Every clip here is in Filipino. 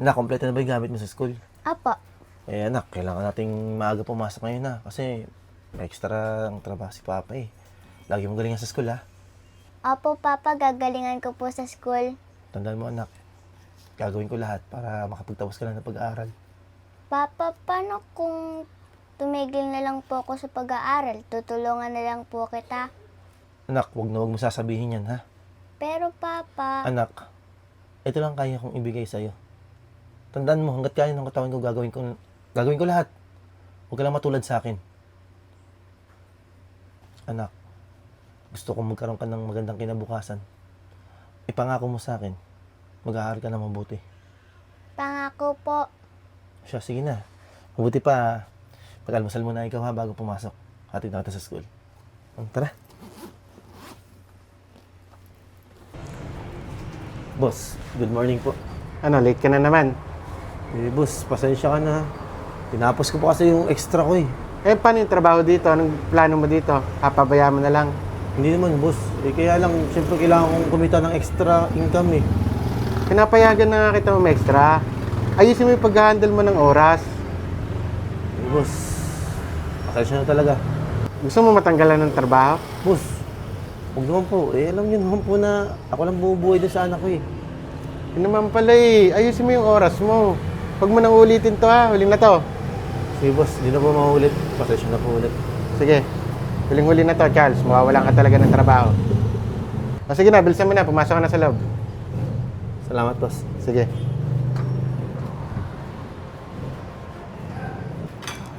Anak, kompleto na ba yung gamit mo sa school? Apo. Eh anak, kailangan nating maaga pumasok ngayon na kasi may extra ang trabaho si Papa eh. Lagi mo galingan sa school ha. Opo, Papa. Gagalingan ko po sa school. Tandaan mo anak, gagawin ko lahat para makapagtapos ka lang ng pag-aaral. Papa, paano kung tumigil na lang po ako sa pag-aaral? Tutulungan na lang po kita. Anak, wag mo sasabihin yan ha. Pero, Papa... Anak, ito lang kaya kong ibigay sa'yo. Tandaan mo, hanggat kaya ng katawan ko, gagawin ko lahat. Huwag ka lang matulad sa akin. Anak, gusto kong magkaroon ka ng magandang kinabukasan. Ipangako mo sa akin, mag-aaral ka na mabuti. Pangako po. Siya, sige na. Mabuti pa, pag-almasal muna ikaw ha bago pumasok. Hatid na kita sa school. Tara. Boss, good morning po. Ano, late ka na naman. Eh, boss, pasensya ka na. Tinapos ko po kasi yung extra ko eh. Eh, paano yung trabaho dito? Anong plano mo dito? Papabayaan mo na lang. Hindi naman, boss. Eh, kaya lang, siyempre kailangan kong kumita ng extra income eh. Pinapayagan na nga kita mo extra. Ayusin mo yung pag-handle mo ng oras. Eh, boss, pasensya na talaga. Gusto mo matanggalan ng trabaho? Boss, huwag naman po. Eh, alam niyo naman po na ako lang bumubuhay doon sa anak ko eh. Yun naman pala eh. Ayusin mo yung oras mo. Huwag mo nang ulitin to ha. Huling na to. Sige, boss, di na po maulit. Pasensya na po ulit. Sige. Huling-huli na to, Charles. Mawawalan ka talaga ng trabaho. O sige na, bilisan mo na. Pumasok ka na sa loob. Salamat, boss. Sige.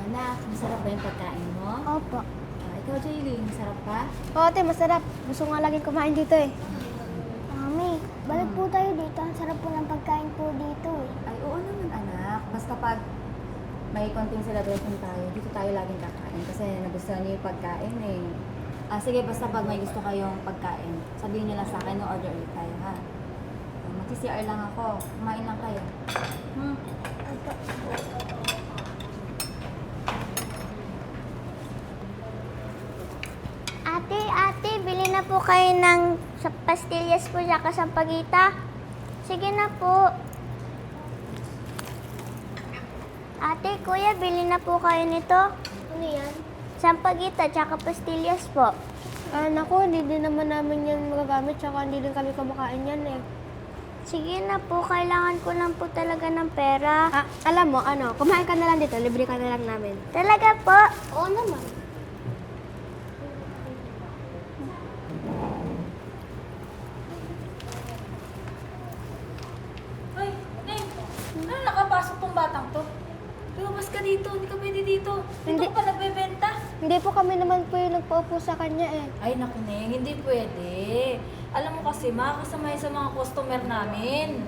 Anak, masarap ba yung pagkain mo? Opo. Ikaw, Jaylin, masarap ba? Oo, ate, masarap. Gusto nga lagi kumain dito eh. Mami, balik po tayo dito. Ang sarap po ng pagkain po dito eh. Ay, oo naman, anak. Basta pag may konting celebration tayo, dito tayo laging kakain kasi nagustuhan niyo yung pagkain eh. Sige, basta pag may gusto kayong pagkain, sabihin niyo lang sa akin, no, order ulit tayo, ha? Mag-CR lang ako. Kumain lang kayo. Ate, bili na po kayo ng pastillas po sa kasampagita. Sige na po. Ate, kuya, bili na po kayo nito. Ano yan? Sampagita, tsaka pastillas po. Naku, hindi din naman namin yan magagamit, tsaka hindi din kami kumakain yan eh. Sige na po, kailangan ko lang po talaga ng pera. Alam mo, kumain ka na lang dito, libre ka na lang namin. Talaga po? Oo naman. Ay, Neng! Ano nakapasok tong batang to? Lumabas ka dito, hindi ka pwede dito. Dito Hindi. ka pa nagbebenta. Hindi po kami naman po yung nagpaupo sa kanya eh. Ay, naku, Neng, hindi pwede. Alam mo kasi, makakasama yun sa mga customer namin.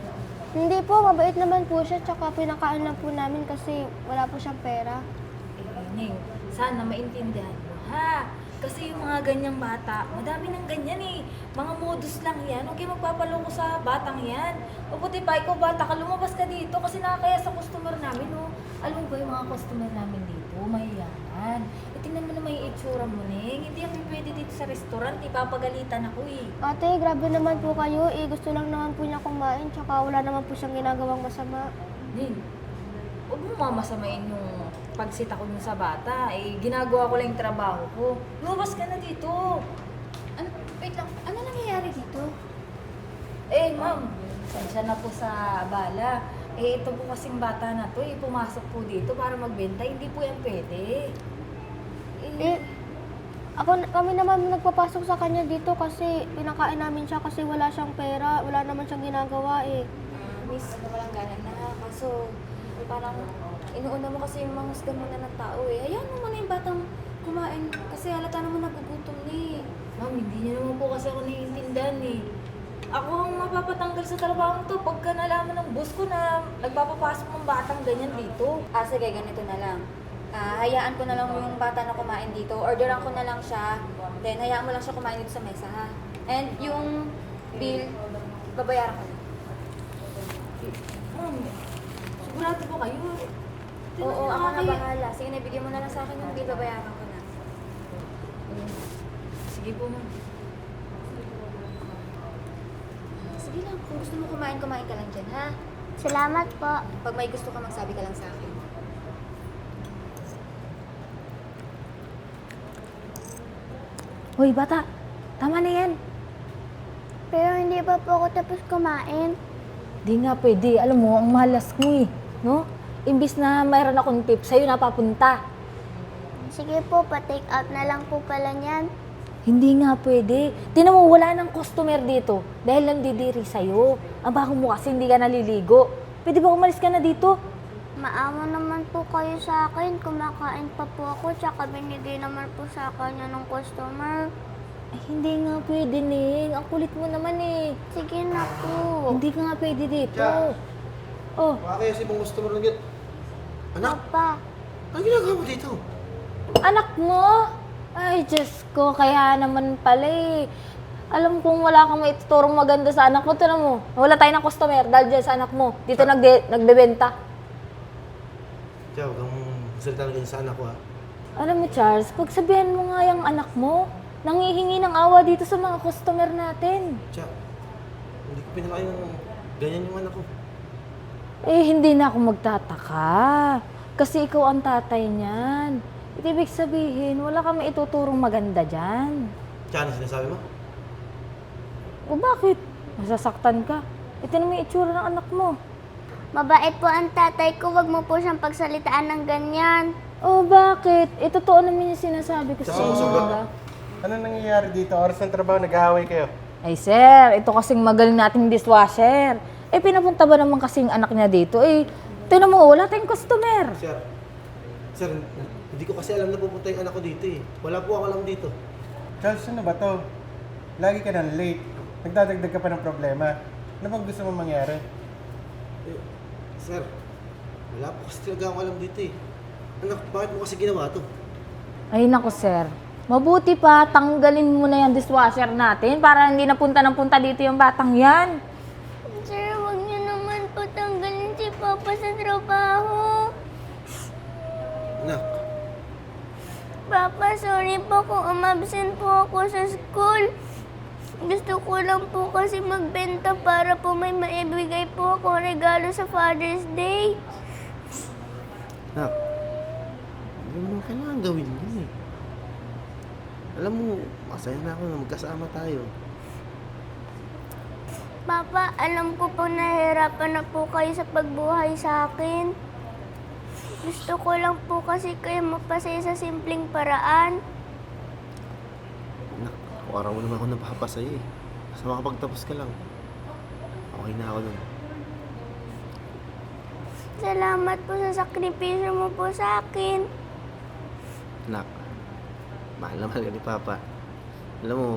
Hindi po, mabait naman po siya, tsaka pinakain lang po namin kasi wala po siyang pera. Neng, sana maintindihan mo, ha? Kasi yung mga ganyang bata, madami ng ganyan eh. Mga modus lang yan. Huwag kayo magpapaloko sa batang yan. Mabuti pa, ikaw bata ka, lumabas ka dito kasi nakakaya sa customer namin, oh. Alam mo ba yung mga customer namin dito, mahiyaman. E tingnan mo naman yung itsura mo, Neng. Hindi ako pwede dito sa restaurant, ipapagalitan ako eh. Ate, grabe naman po kayo eh. Gusto lang naman po niya kumain, tsaka wala naman po siyang ginagawang masama. Neng, huwag mo mamasamain yung pagsita ko dun sa bata. Eh, ginagawa ko lang yung trabaho ko. Lumabas ka na dito. Wait lang, ano nangyayari dito? Eh, ma'am, sensya na po sa abala. Eh, ito po kasing bata na to, pumasok po dito para magbenta. Hindi po yan pwede. Eh, kami naman nagpapasok sa kanya dito kasi pinakain namin siya kasi wala siyang pera, wala naman siyang ginagawa eh. Miss, walang gana na. Kaso, parang inuuna mo kasi yung mga husga muna ng tao eh. Hayaan mo muna yung batang kumain kasi halata naman nagugutom na eh. Ma'am, hindi niya naman po kasi ako naiintindihan eh. Ako ang mapapatanggal sa trabaho to pagka nalaman ng boss ko na nagpapapasok ng batang ganyan dito. Sige, ganito na lang. Hayaan ko na lang yung bata na kumain dito. Orderan ko na lang siya. Then, hayaan mo lang siya kumain dito sa mesa, ha? And yung bill, babayaran ko na. Ma'am, sigurado po kayo. Oo, ako na bahala. Sige, nabigyan mo na lang sa akin yung bill, babayaran ko na. Sige po, ma'am. Sige lang, kung gusto mo kumain, kumain ka lang dyan, ha? Salamat po. Pag may gusto ka, magsabi ka lang sa akin. Hoy, bata. Tama na yan. Pero hindi pa po ako tapos kumain. Di nga pwede. Alam mo, ang malas mo eh. No? Imbis na mayroon akong tip, sa'yo napapunta. Sige po, pa-take out na lang po pala niyan. Hindi nga pwede. Tinan mo, wala ng customer dito. Dahil nandidiri sa'yo. Ang baho mo kasi hindi ka naliligo. Pwede ba umalis ka na dito? Maawa naman po kayo sa akin. Kumakain pa po ako, tsaka binigay naman po sa kanya ng customer. Ay, hindi nga pwede, Ning. Ang kulit mo naman eh. Sige na po. Hindi ka nga pwede dito. Oh, Baka kaya si mong gusto mo rin yan. Anak, Papa, ano ginagawa mo dito? anak mo? Ay, Diyos ko, kaya naman pala eh. Alam kong wala kang maituturong maganda sa anak mo. Tinan mo, wala tayo ng customer dahil dyan sa anak mo. Dito nagbebenta. Tiyaw, huwag kang salita na ganyan sa anak ko ha. Alam mo, Charles, pagsabihan mo nga yung anak mo, nangihingi ng awa dito sa mga customer natin. Tiyaw, hindi ko pinakain ng ganyan yung anak ko. Eh, hindi na ako magtataka. Kasi ikaw ang tatay niyan. Ibig sabihin, wala kang maituturong maganda dyan. Tiyaw, ano sinasabi mo? O bakit? Masasaktan ka. Ito mo yung itsura ng anak mo. mabait po ang tatay ko. Wag mo po siyang pagsalitaan ng ganyan. Oh, bakit? Eh, totoo naman yung sinasabi ko sa Tsaka inyo. sobra. diba? Ano nangyayari dito? Oras ng trabaho, nag-aaway kayo. Ay, sir, ito kasing magaling nating dishwasher. Eh, pinapunta ba naman kasing anak niya dito? Eh, tinan mo, wala tayong customer. Sir, hindi ko kasi alam na pupunta yung anak ko dito eh. Wala po ako alam dito. Charles, ano ba to? Lagi ka nang late. Nagdadagdag ka pa ng problema. Ano bang gusto mong mangyari? Eh, sir, wala po kasi talaga ako alam dito eh. Anak, bakit mo kasi ginawa to? Ay, naku, sir. Mabuti pa, tanggalin mo na yung dishwasher natin para hindi napunta ng punta dito yung batang yan. Sir, wag niyo naman po tanggalin si Papa sa trabaho. Anak, Papa, sorry po kung umabsent po ako sa school. Gusto ko lang po kasi magbenta para po may maibigay po ako regalo sa Father's Day. anak, hindi mo naman kailangan gawin yun eh. Alam mo, masaya na ako na magkasama tayo. Papa, alam ko po nahihirapan na po kayo sa pagbuhay sa akin. Gusto ko lang po kasi kayo mapasaya sa simpleng paraan. Anak, araw mo naman ako napapasaya eh. Basta makapagtapos ka lang. Okay na ako nun. Salamat po sa sakripisyo mo po sa akin. Anak, mahal na mahal ka ni Papa. Alam mo,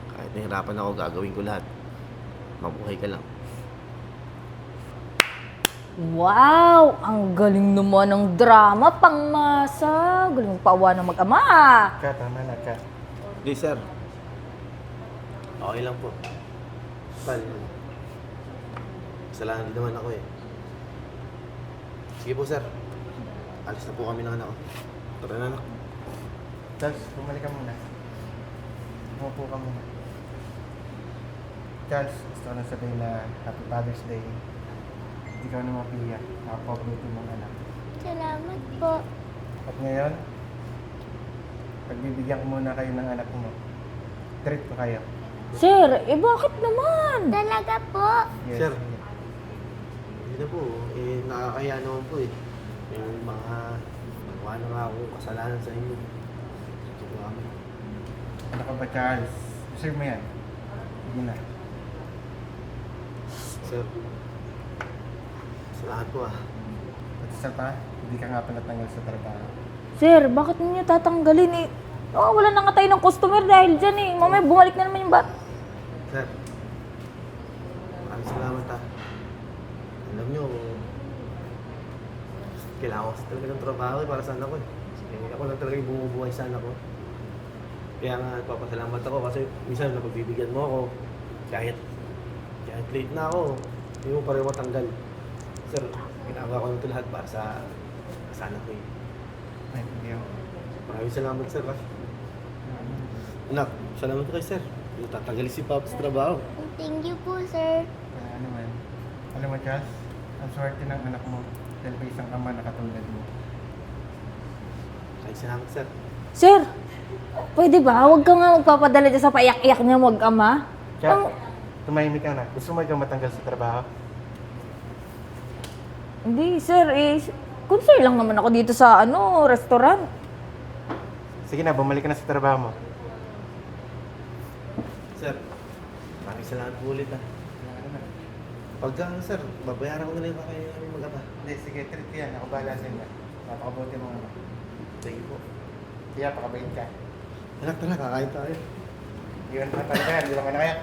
kahit nahirapan ako, gagawin ko lahat. Mabuhay ka lang. Wow! Ang galing naman ng drama, pangmasa. Galing pawa ng mag-ama. Ka, tama na ka. Hindi, sir. Okay lang po. Pal, kasalanan din naman ako eh. Sige po, sir. Alis na po kami ng anak ko. Tara na, anak. Charles, bumalik ka muna. Umupo ka muna. Charles, gusto ko na sabihin na Happy Father's Day. Hindi ka na mapiyak. Nakapabuti mong anak. Salamat po. At ngayon, pagbibigyan ko muna kayo ng anak mo. Treat ko kayo. Sir, eh bakit naman? Talaga po. Yes. Sir. Hindi na po. Eh, nakakaya naman po eh. Yung mga nagawa na nga akong kasalanan sa inyo. Sige po kami. Ano ka ba, Charles? Deserve mo yan. Sige na. Sir. Salamat po ah. At isa pa, hindi ka nga panatanggal sa trabaho. Sir, bakit ninyo tatanggalin eh? Oh, wala na nga tayo ng customer dahil dyan eh. Mamaya bumalik na naman yung bat. Sir. Maraming salamat ah. Alam nyo, kailangan ko kasi talaga ng trabaho eh, para sa anak ko eh. Ako lang talaga yung bumubuhay sa anak ko. Kaya nga, nagpapasalamat ako kasi minsan napagbibigyan mo ako. Kahit late na ako, hindi mo pareho matanggal. Sir, ginagawa ko nito lahat para sa anak ko eh. Ay, hindi ako. Maraming salamat sir ah. Anak, salamat ko kay sir. Tatanggalin si Papa sa trabaho. Thank you po, sir. Ano naman. Alam mo, Charles, Ang swerte ng anak mo dahil may isang ama na katulad mo. Ay, salamat, sir. Sir, pwede ba? Huwag ka nga magpapadala dyan sa paiyak-iyak niya mag-ama. Kaya, tumahimik ka na. Gusto mo ikaw matanggal sa trabaho? Hindi, sir. Concern lang naman ako dito sa restaurant. Sige na, bumalik ka na sa trabaho mo. Sir, maraming salamat po ulit ah. Pagka, sir, babayaran ko na lang kayo mag-ama. Hindi, sige, treat ko yan. Ako bahala sa inyo. Napakabuti mo. Thank you po. Kaya, pakabait ka. Anak, tara, kakain tayo. Iwan pa talaga yan. Di ba ka na kaya?